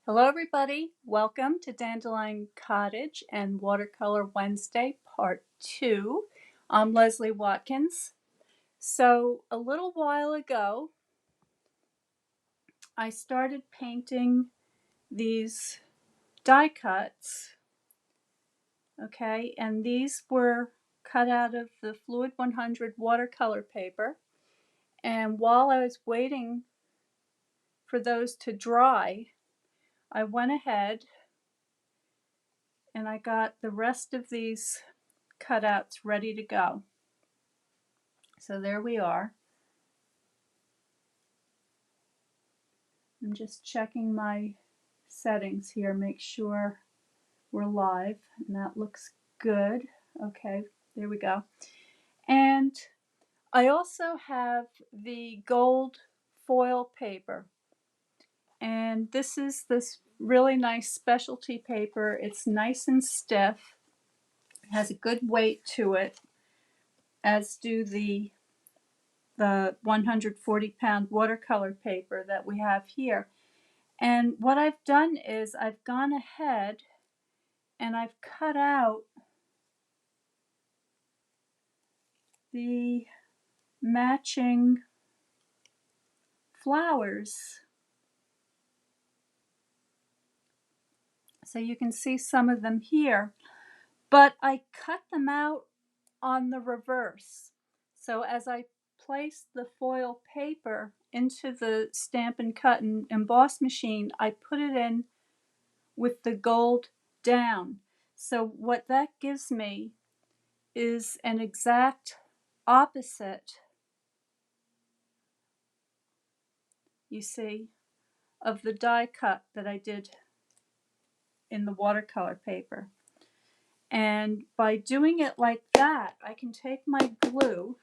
Hello everybody, welcome to Dandelion Cottage and Watercolor Wednesday Part 2. I'm Leslie Watkins. So a little while ago I started painting these die cuts, okay, and these were cut out of the Fluid 100 watercolor paper, and while I was waiting for those to dry I went ahead and I got the rest of these cutouts ready to go. So there we are. I'm just checking my settings here, make sure we're live, and that looks good. Okay, there we go. And I also have the gold foil paper, and this is this really nice specialty paper. It's nice and stiff, it has a good weight to it, as do the 140-pound watercolor paper that we have here. And what I've done is I've gone ahead and I've cut out the matching flowers. So you can see some of them here, but I cut them out on the reverse. So as I place the foil paper into the Stampin' Cut and Emboss machine, I put it in with the gold down. So what that gives me is an exact opposite, you see, of the die cut that I did in the watercolor paper. And by doing it like that, I can take my glue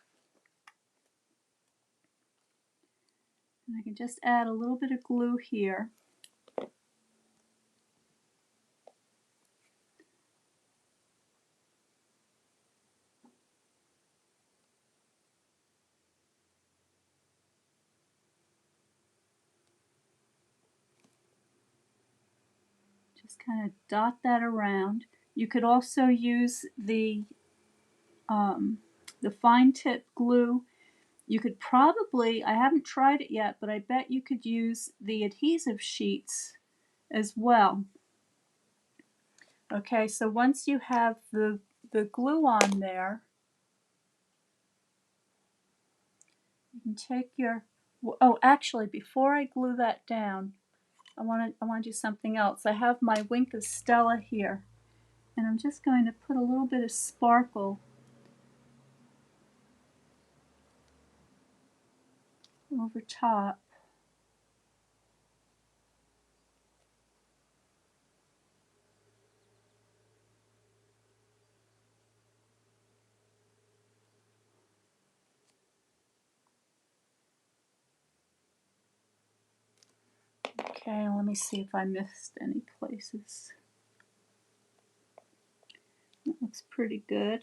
and I can just add a little bit of glue here. Just kind of dot that around. You could also use the fine tip glue. You could probably, I haven't tried it yet, but I bet you could use the adhesive sheets as well. Okay, so once you have the glue on there, you can take your, oh actually before I glue that down, I want to do something else. I have my Wink of Stella here, and I'm just going to put a little bit of sparkle over top. Okay, let me see if I missed any places. That looks pretty good.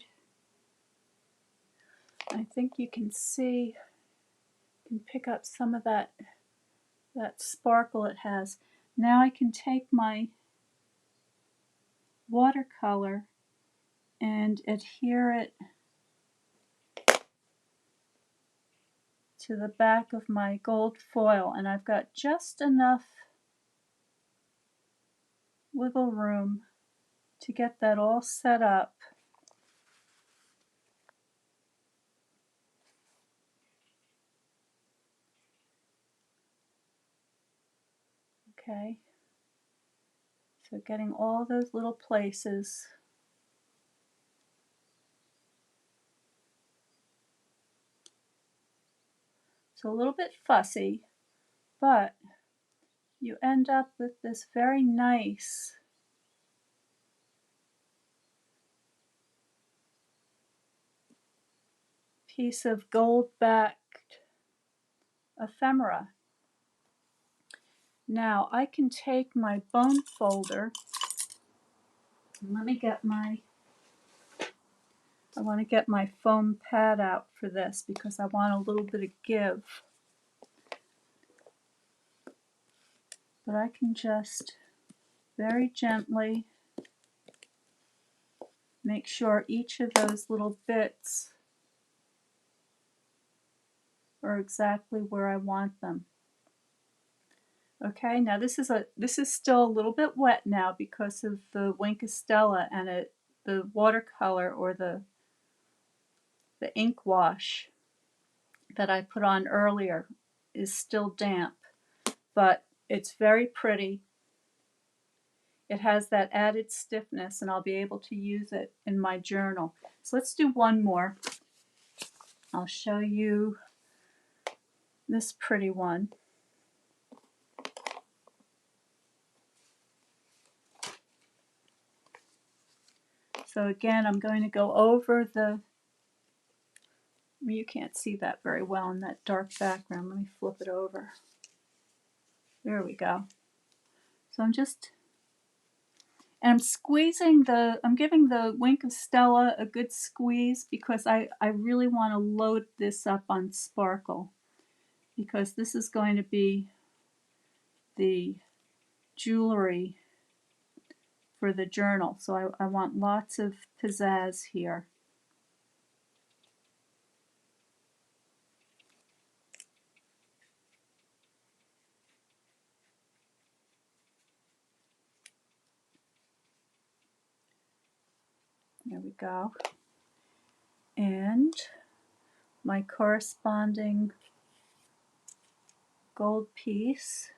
I think you can see, you can pick up some of that sparkle it has. Now I can take my watercolor and adhere it to the back of my gold foil, and I've got just enough wiggle room to get that all set up. Okay, so getting all those little places. It's a little bit fussy, but you end up with this very nice piece of gold-backed ephemera. Now I can take my bone folder, and let me get my, I want to get my foam pad out for this because I want a little bit of give. But I can just very gently make sure each of those little bits are exactly where I want them. Okay, now this is still a little bit wet now because of the Wink Stella, and the watercolor or the ink wash that I put on earlier is still damp, but it's very pretty. It has that added stiffness, and I'll be able to use it in my journal. So let's do one more. I'll show you this pretty one. So again, I'm going to go over the, you can't see that very well in that dark background. Let me flip it over. There we go. So I'm squeezing I'm giving the Wink of Stella a good squeeze because I really want to load this up on sparkle, because this is going to be the jewelry for the journal. So I want lots of pizzazz here. There we go. And my corresponding gold piece.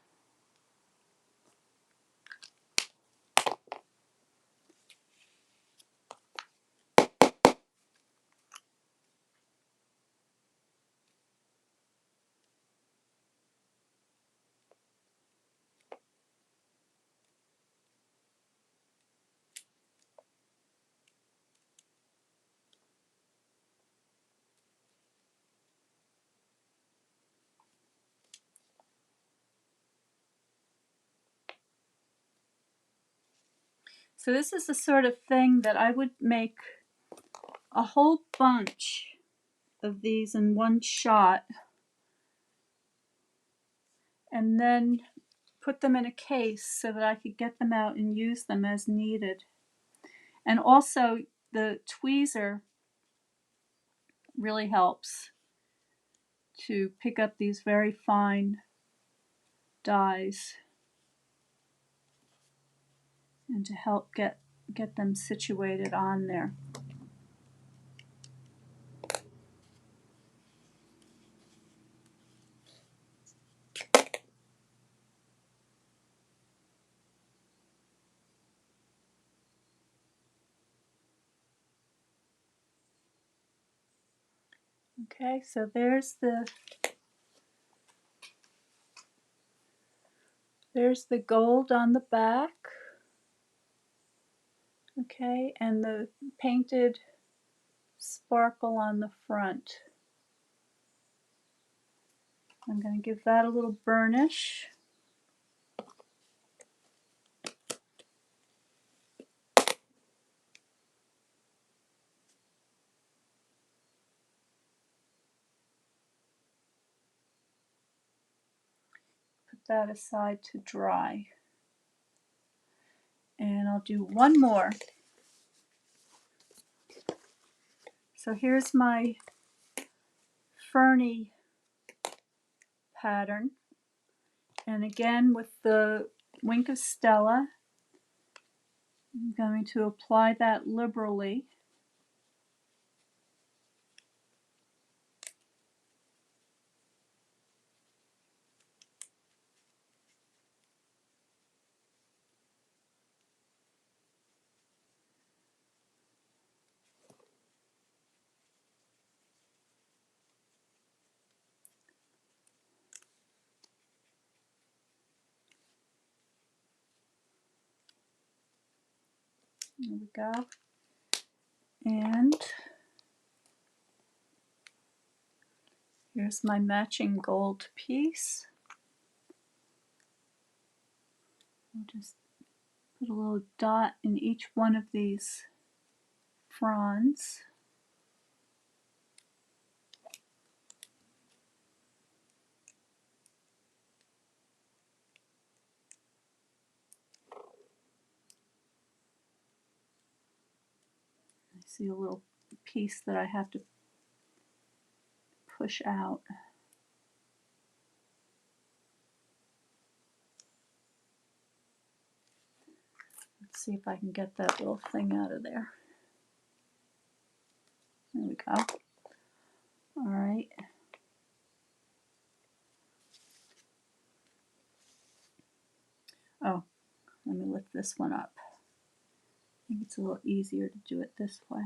So this is the sort of thing that I would make a whole bunch of these in one shot, and then put them in a case so that I could get them out and use them as needed. And also the tweezer really helps to pick up these very fine dies and to help get them situated on there. Okay, so there's the gold on the back. Okay, and the painted sparkle on the front. I'm going to give that a little burnish. Put that aside to dry. And I'll do one more. So here's my ferny pattern. And again, with the Wink of Stella, I'm going to apply that liberally. There we go. And here's my matching gold piece. I'll just put a little dot in each one of these fronds. See a little piece that I have to push out. Let's see if I can get that little thing out of there. There we go. All right. Oh, let me lift this one up. I think it's a little easier to do it this way.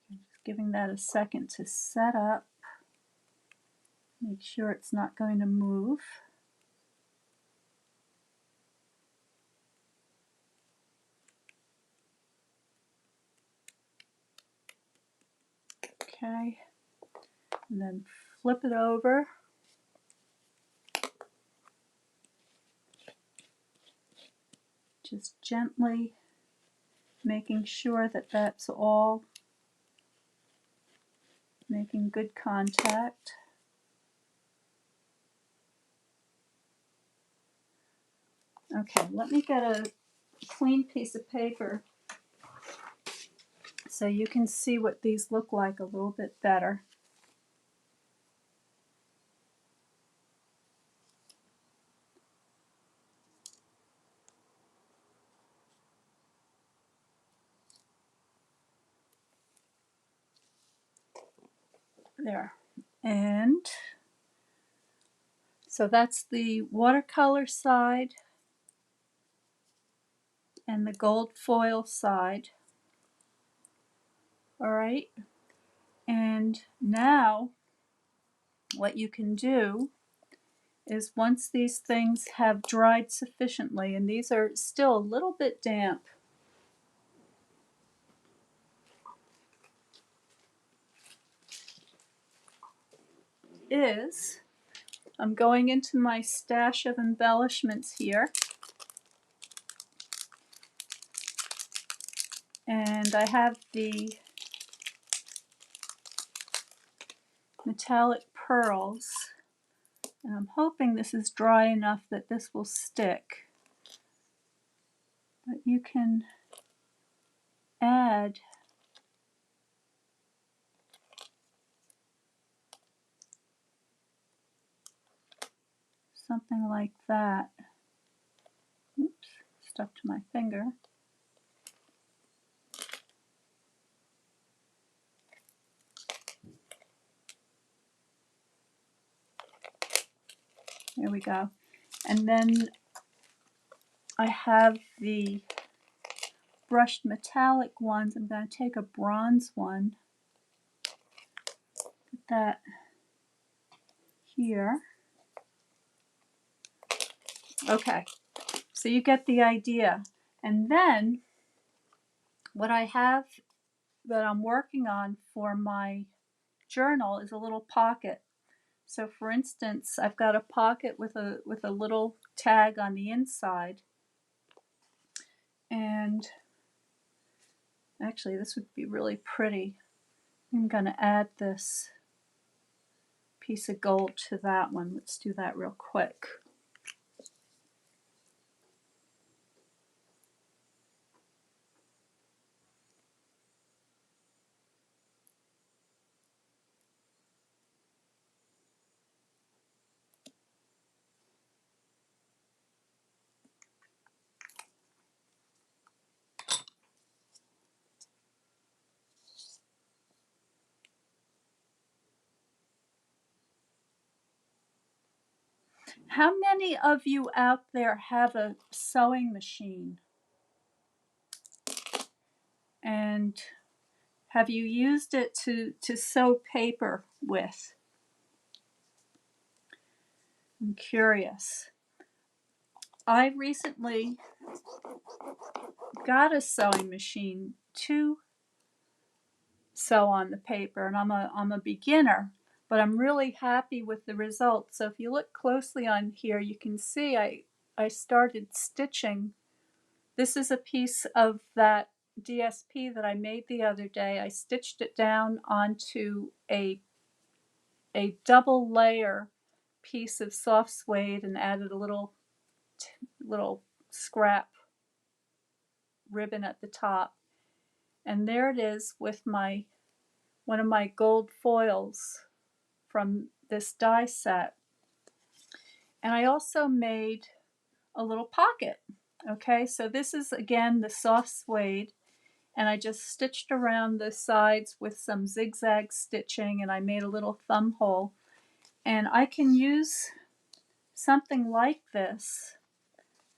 Just giving that a second to set up. Make sure it's not going to move. Okay, and then flip it over. Just gently making sure that that's all making good contact. Okay, let me get a clean piece of paper so you can see what these look like a little bit better. There. And so that's the watercolor side and the gold foil side. All right. And now what you can do is once these things have dried sufficiently, and these are still a little bit damp, is I'm going into my stash of embellishments here, and I have the metallic pearls, and I'm hoping this is dry enough that this will stick. But you can add something like that. Oops, stuck to my finger. There we go. And then I have the brushed metallic ones. I'm going to take a bronze one, put that here. Okay, so you get the idea. And then what I have that I'm working on for my journal is a little pocket. So for instance, I've got a pocket with a little tag on the inside. And actually this would be really pretty. I'm going to add this piece of gold to that one. Let's do that real quick. How many of you out there have a sewing machine? And Have you used it to sew paper with? I'm curious. I recently got a sewing machine to sew on the paper, and I'm a beginner, but I'm really happy with the results. So if you look closely on here, you can see I started stitching. This is a piece of that DSP that I made the other day. I stitched it down onto a double layer piece of soft suede and added a little scrap ribbon at the top. And there it is with one of my gold foils from this die set. And I also made a little pocket. Okay, so this is again the soft suede, and I just stitched around the sides with some zigzag stitching, and I made a little thumb hole. And I can use something like this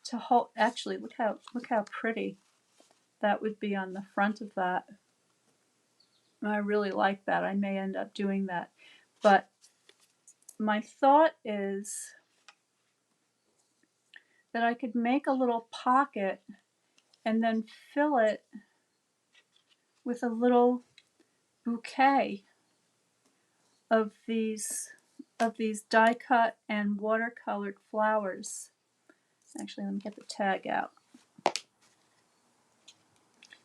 to hold. Actually, look how pretty that would be on the front of that. I really like that. I may end up doing that. But my thought is that I could make a little pocket and then fill it with a little bouquet of these die cut and watercolored flowers. Actually, let me get the tag out.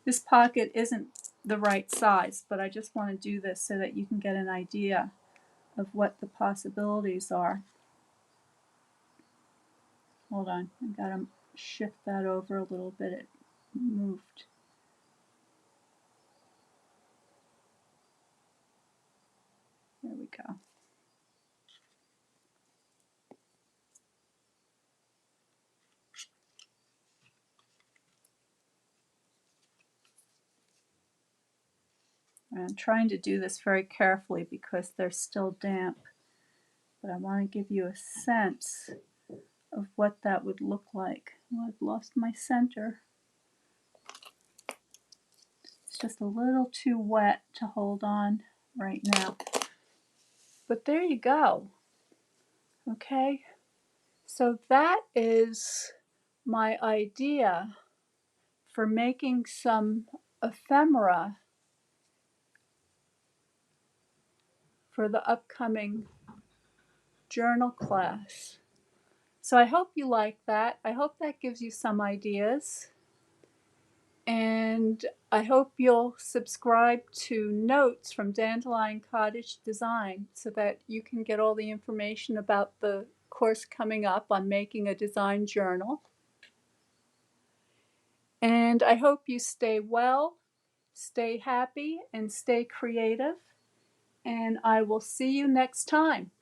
This pocket isn't the right size, but I just want to do this so that you can get an idea of what the possibilities are. Hold on, I gotta shift that over a little bit. It moved. There we go. I'm trying to do this very carefully because they're still damp, but I want to give you a sense of what that would look like. Oh, I've lost my center. It's just a little too wet to hold on right now. But there you go. Okay, so that is my idea for making some ephemera for the upcoming journal class. So I hope you like that. I hope that gives you some ideas. And I hope you'll subscribe to Notes from Dandelion Cottage Design so that you can get all the information about the course coming up on making a design journal. And I hope you stay well, stay happy, and stay creative. And I will see you next time.